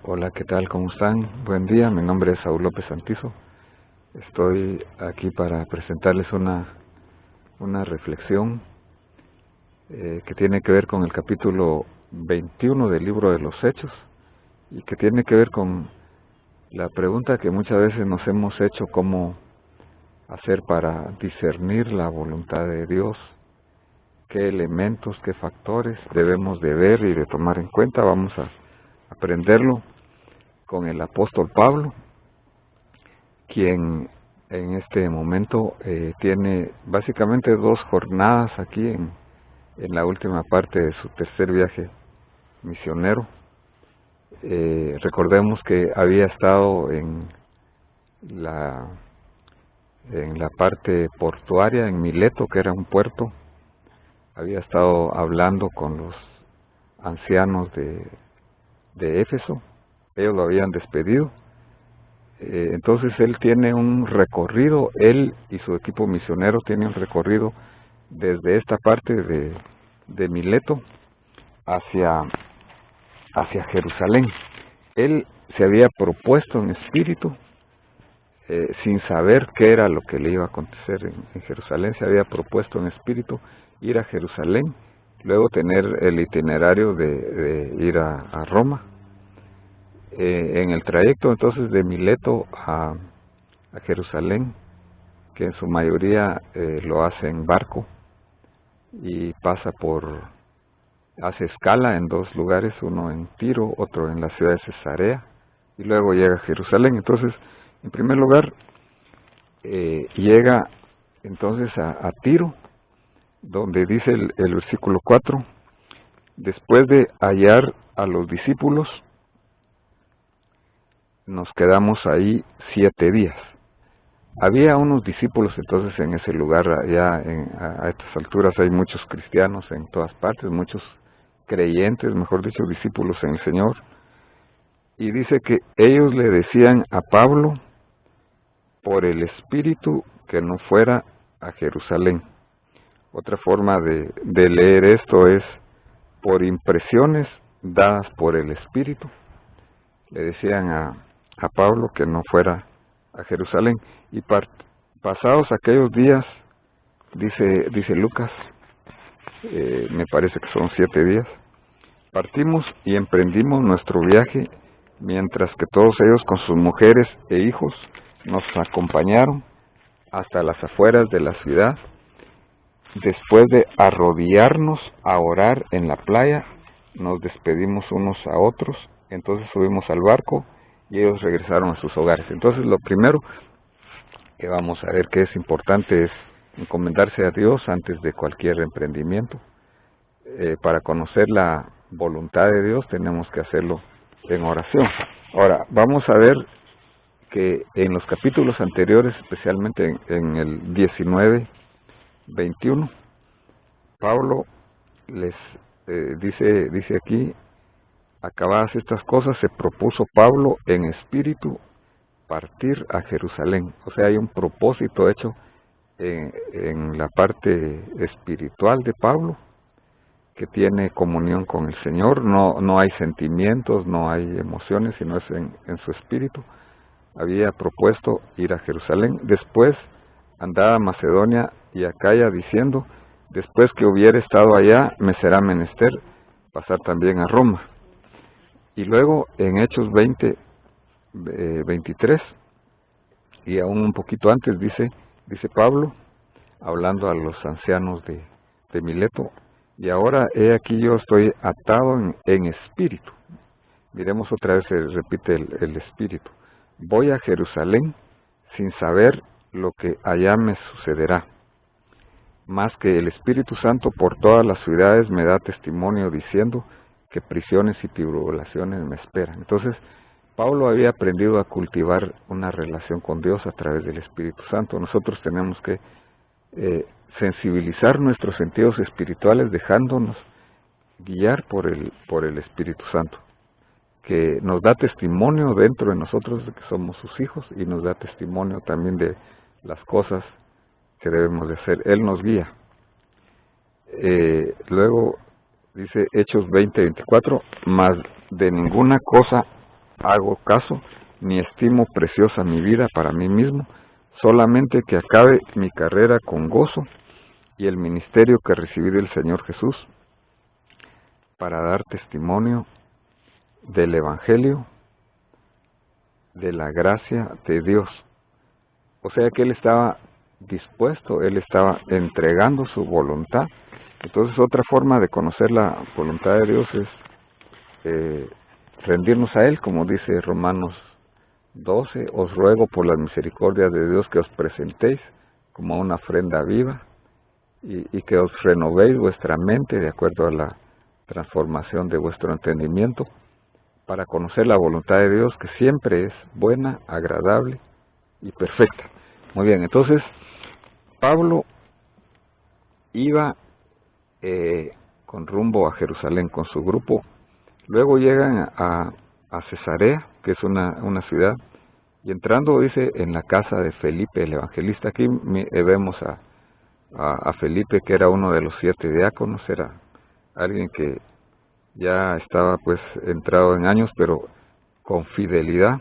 Hola, ¿qué tal? ¿Cómo están? Buen día, mi nombre es Saúl López Santizo. Estoy aquí para presentarles una reflexión que tiene que ver con el capítulo 21 del libro de los Hechos y que tiene que ver con la pregunta que muchas veces nos hemos hecho: cómo hacer para discernir la voluntad de Dios, qué elementos, qué factores debemos de ver y de tomar en cuenta. Vamos a aprenderlo con el apóstol Pablo, quien en este momento tiene básicamente 2 jornadas aquí en la última parte de su tercer viaje misionero. Recordemos que había estado en la parte portuaria, en Mileto, que era un puerto. Había estado hablando con los ancianos de Éfeso. Ellos lo habían despedido. Entonces él tiene un recorrido, él y su equipo misionero tienen un recorrido desde esta parte de Mileto hacia Jerusalén. Él se había propuesto en espíritu, sin saber qué era lo que le iba a acontecer en Jerusalén, se había propuesto en espíritu ir a Jerusalén, luego tener el itinerario de ir a Roma. En el trayecto entonces de Mileto a Jerusalén, que en su mayoría lo hace en barco y hace escala en 2 lugares, uno en Tiro, otro en la ciudad de Cesarea, y luego llega a Jerusalén. Entonces, en primer lugar, llega entonces a Tiro, donde dice el versículo 4, después de hallar a los discípulos, nos quedamos ahí 7 días. Había unos discípulos entonces en ese lugar. Ya a estas alturas hay muchos cristianos en todas partes, muchos creyentes, mejor dicho, discípulos en el Señor. Y dice que ellos le decían a Pablo por el Espíritu que no fuera a Jerusalén. Otra forma de leer esto es por impresiones dadas por el Espíritu. Le decían a Pablo que no fuera a Jerusalén. Y pasados aquellos días, dice Lucas, me parece que son 7 días, partimos y emprendimos nuestro viaje, mientras que todos ellos con sus mujeres e hijos nos acompañaron hasta las afueras de la ciudad. Después de arrodillarnos a orar en la playa, nos despedimos unos a otros, entonces subimos al barco y ellos regresaron a sus hogares. Entonces lo primero que vamos a ver que es importante es encomendarse a Dios antes de cualquier emprendimiento. Para conocer la voluntad de Dios tenemos que hacerlo en oración. Ahora, vamos a ver que en los capítulos anteriores, especialmente en el 19, 21, Pablo les dice aquí: acabadas estas cosas, se propuso Pablo en espíritu partir a Jerusalén. O sea, hay un propósito hecho en la parte espiritual de Pablo, que tiene comunión con el Señor. No hay sentimientos, no hay emociones, sino es en su espíritu. Había propuesto ir a Jerusalén. Después andaba a Macedonia y Acaya, diciendo: después que hubiera estado allá, me será menester pasar también a Roma. Y luego en Hechos 20, 23, y aún un poquito antes, dice Pablo, hablando a los ancianos de Mileto: y ahora he aquí yo estoy atado en espíritu. Miremos otra vez, se repite el espíritu. Voy a Jerusalén sin saber lo que allá me sucederá, más que el Espíritu Santo por todas las ciudades me da testimonio, diciendo que prisiones y tribulaciones me esperan. Entonces, Pablo había aprendido a cultivar una relación con Dios a través del Espíritu Santo. Nosotros tenemos que sensibilizar nuestros sentidos espirituales, dejándonos guiar por el Espíritu Santo, que nos da testimonio dentro de nosotros de que somos sus hijos, y nos da testimonio también de las cosas que debemos de hacer. Él nos guía. Luego dice Hechos 20, 24, mas de ninguna cosa hago caso, ni estimo preciosa mi vida para mí mismo, solamente que acabe mi carrera con gozo y el ministerio que recibí del Señor Jesús, para dar testimonio del Evangelio, de la gracia de Dios. O sea que él estaba dispuesto, él estaba entregando su voluntad. Entonces otra forma de conocer la voluntad de Dios es rendirnos a él, como dice Romanos 12, os ruego por las misericordias de Dios que os presentéis como una ofrenda viva y que os renovéis vuestra mente de acuerdo a la transformación de vuestro entendimiento, para conocer la voluntad de Dios, que siempre es buena, agradable y perfecta. Muy bien, entonces Pablo iba con rumbo a Jerusalén con su grupo. Luego llegan a Cesarea, que es una ciudad, y entrando, dice, en la casa de Felipe el evangelista. Aquí vemos a Felipe, que era uno de los 7 diáconos, era alguien que ya estaba pues entrado en años, pero con fidelidad.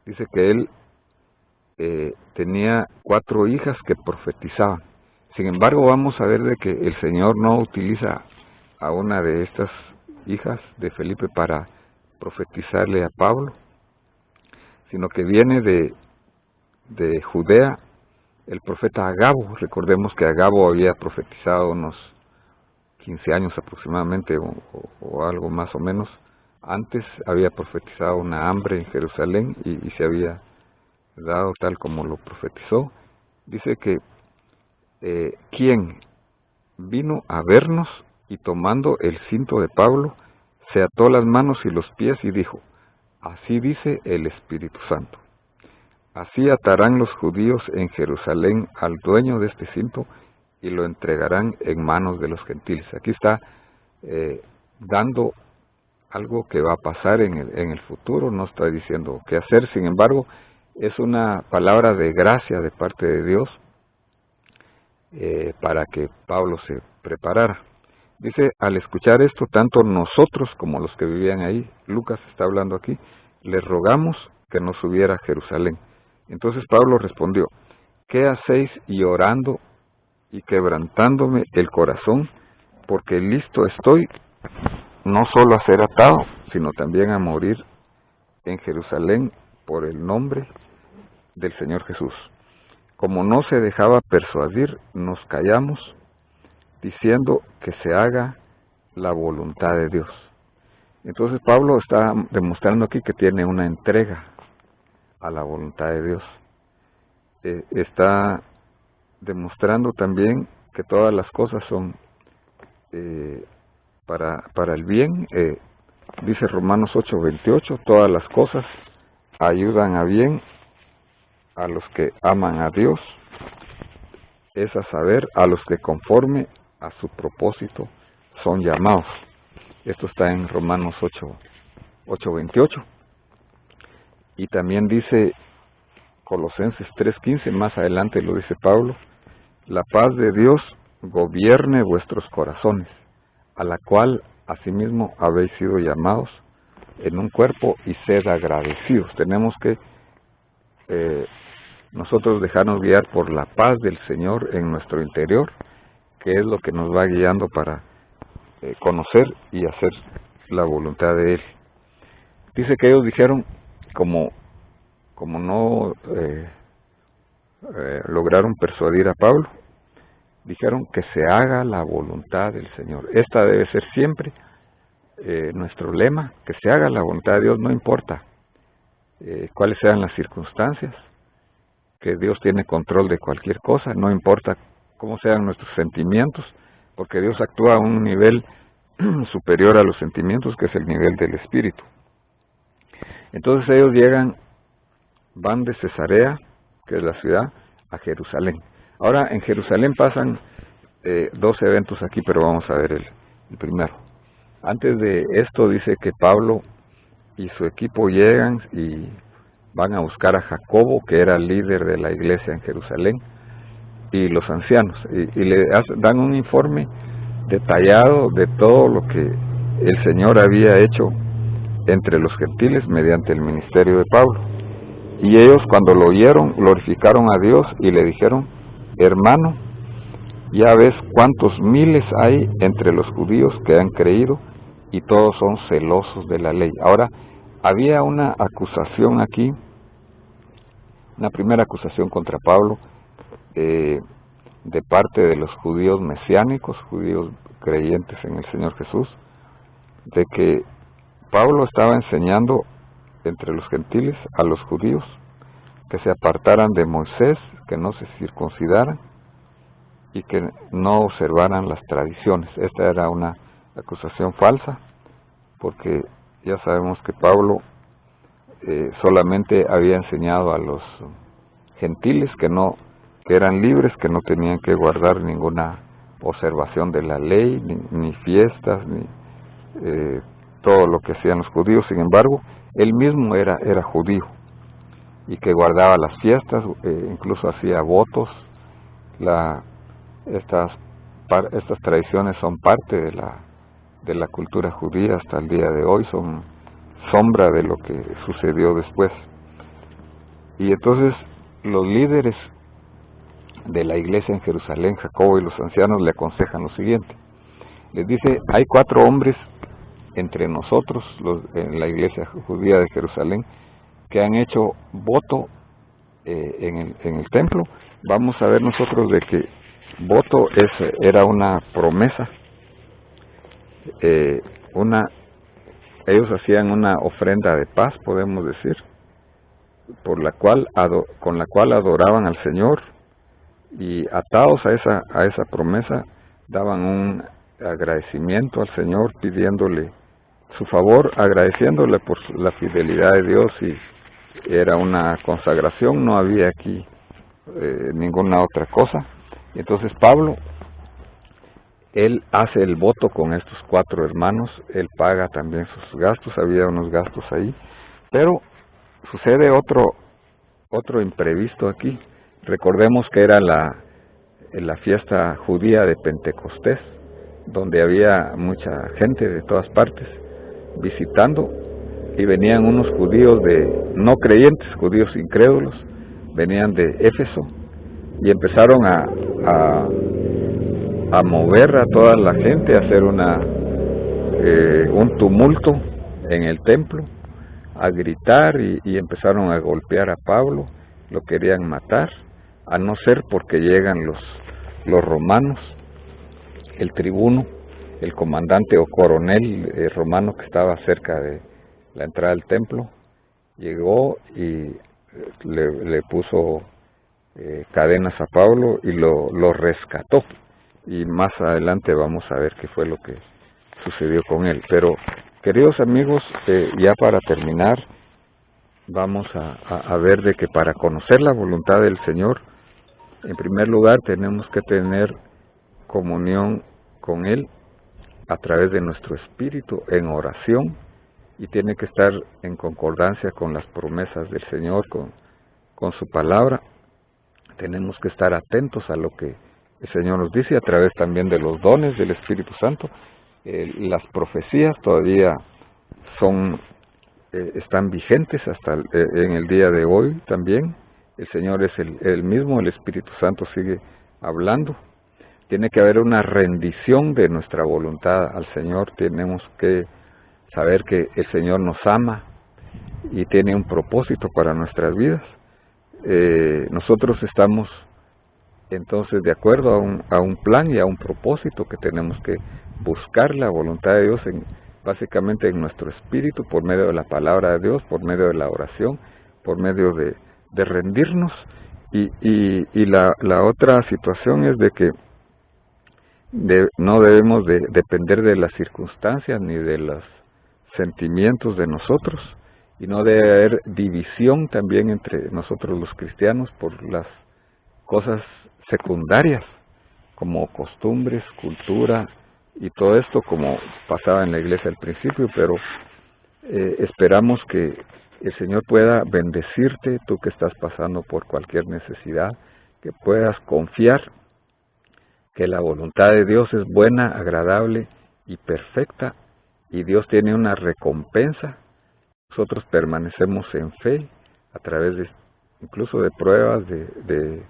Dice que él tenía 4 hijas que profetizaban. Sin embargo, vamos a ver de que el Señor no utiliza a una de estas hijas de Felipe para profetizarle a Pablo, sino que viene de Judea el profeta Agabo. Recordemos que Agabo había profetizado unos 15 años aproximadamente o algo más o menos. Antes había profetizado una hambre en Jerusalén y se había dado tal como lo profetizó. Dice que quien vino a vernos y tomando el cinto de Pablo, se ató las manos y los pies y dijo, así dice el Espíritu Santo, así atarán los judíos en Jerusalén al dueño de este cinto y lo entregarán en manos de los gentiles. Aquí está dando algo que va a pasar en el futuro, no está diciendo qué hacer. Sin embargo, es una palabra de gracia de parte de Dios para que Pablo se preparara. Dice, al escuchar esto, tanto nosotros como los que vivían ahí, Lucas está hablando aquí, les rogamos que no subiera a Jerusalén. Entonces Pablo respondió, ¿qué hacéis llorando y quebrantándome el corazón? Porque listo estoy, no solo a ser atado, sino también a morir en Jerusalén por el nombre del Señor Jesús. Como no se dejaba persuadir, nos callamos, diciendo que se haga la voluntad de Dios. Entonces Pablo está demostrando aquí que tiene una entrega a la voluntad de Dios. Está demostrando también que todas las cosas son para el bien. Dice Romanos 8:28, todas las cosas ayudan a bien a los que aman a Dios, es a saber, a los que conforme a su propósito son llamados. Esto está en Romanos 8:28. Y también dice Colosenses 3:15, más adelante lo dice Pablo, la paz de Dios gobierne vuestros corazones, a la cual asimismo habéis sido llamados en un cuerpo, y sed agradecidos. Tenemos que nosotros dejarnos guiar por la paz del Señor en nuestro interior, que es lo que nos va guiando para conocer y hacer la voluntad de Él. Dice que ellos dijeron, como no lograron persuadir a Pablo, dijeron que se haga la voluntad del Señor. Esta debe ser siempre nuestro lema, que se haga la voluntad de Dios, no importa cuáles sean las circunstancias, que Dios tiene control de cualquier cosa, no importa cómo sean nuestros sentimientos, porque Dios actúa a un nivel superior a los sentimientos, que es el nivel del Espíritu. Entonces ellos van de Cesarea, que es la ciudad, a Jerusalén. Ahora en Jerusalén pasan 2 eventos aquí, pero vamos a ver el primero. Antes de esto dice que Pablo y su equipo llegan y van a buscar a Jacobo, que era el líder de la iglesia en Jerusalén, y los ancianos, y le dan un informe detallado de todo lo que el Señor había hecho entre los gentiles mediante el ministerio de Pablo. Y ellos, cuando lo oyeron, glorificaron a Dios y le dijeron: hermano, ya ves cuántos miles hay entre los judíos que han creído y todos son celosos de la ley. Ahora, había una acusación aquí, una primera acusación contra Pablo, de parte de los judíos mesiánicos, judíos creyentes en el Señor Jesús, de que Pablo estaba enseñando entre los gentiles a los judíos que se apartaran de Moisés, que no se circuncidaran y que no observaran las tradiciones. Esta era una acusación falsa, porque ya sabemos que Pablo solamente había enseñado a los gentiles que eran libres, que no tenían que guardar ninguna observación de la ley, ni fiestas, ni todo lo que hacían los judíos. Sin embargo, él mismo era judío y que guardaba las fiestas, incluso hacía votos. Estas tradiciones son parte de la cultura judía hasta el día de hoy, son sombra de lo que sucedió después. Y entonces los líderes de la iglesia en Jerusalén, Jacobo y los ancianos, le aconsejan lo siguiente. Les dice: hay 4 hombres entre nosotros, en la iglesia judía de Jerusalén, que han hecho voto en el templo. Vamos a ver nosotros de que voto era una promesa, ellos hacían una ofrenda de paz, podemos decir, con la cual adoraban al Señor, y atados a esa promesa daban un agradecimiento al Señor, pidiéndole su favor, agradeciéndole por la fidelidad de Dios, y era una consagración, no había aquí ninguna otra cosa. Entonces Pablo, él hace el voto con estos 4 hermanos, él paga también sus gastos, había unos gastos ahí, pero sucede otro imprevisto aquí. Recordemos que era la fiesta judía de Pentecostés, donde había mucha gente de todas partes visitando, y venían unos judíos no creyentes, judíos incrédulos, venían de Éfeso, y empezaron a mover a toda la gente, a hacer un tumulto en el templo, a gritar, y empezaron a golpear a Pablo, lo querían matar, a no ser porque llegan los romanos, el tribuno, el comandante o coronel romano que estaba cerca de la entrada del templo, llegó y le puso cadenas a Pablo y lo rescató. Y más adelante vamos a ver qué fue lo que sucedió con él. Pero, queridos amigos, ya para terminar, vamos a ver de que para conocer la voluntad del Señor, en primer lugar tenemos que tener comunión con Él a través de nuestro espíritu en oración, y tiene que estar en concordancia con las promesas del Señor, con su palabra. Tenemos que estar atentos a lo que el Señor nos dice a través también de los dones del Espíritu Santo. Las profecías todavía están vigentes hasta en el día de hoy también. El Señor es el mismo, el Espíritu Santo sigue hablando. Tiene que haber una rendición de nuestra voluntad al Señor. Tenemos que saber que el Señor nos ama y tiene un propósito para nuestras vidas. Nosotros estamos entonces de acuerdo a un plan y a un propósito, que tenemos que buscar la voluntad de Dios básicamente en nuestro espíritu, por medio de la palabra de Dios, por medio de la oración, por medio de rendirnos. Y la otra situación es de que no debemos de depender de las circunstancias ni de los sentimientos de nosotros, y no debe haber división también entre nosotros los cristianos por las cosas secundarias, como costumbres, cultura y todo esto, como pasaba en la iglesia al principio. Pero esperamos que el Señor pueda bendecirte, tú que estás pasando por cualquier necesidad, que puedas confiar que la voluntad de Dios es buena, agradable y perfecta, y Dios tiene una recompensa nosotros permanecemos en fe a través de incluso de pruebas, de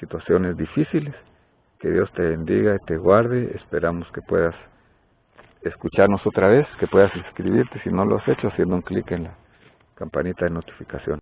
situaciones difíciles. Que Dios te bendiga y te guarde. Esperamos que puedas escucharnos otra vez, que puedas inscribirte si no lo has hecho, haciendo un clic en la campanita de notificación.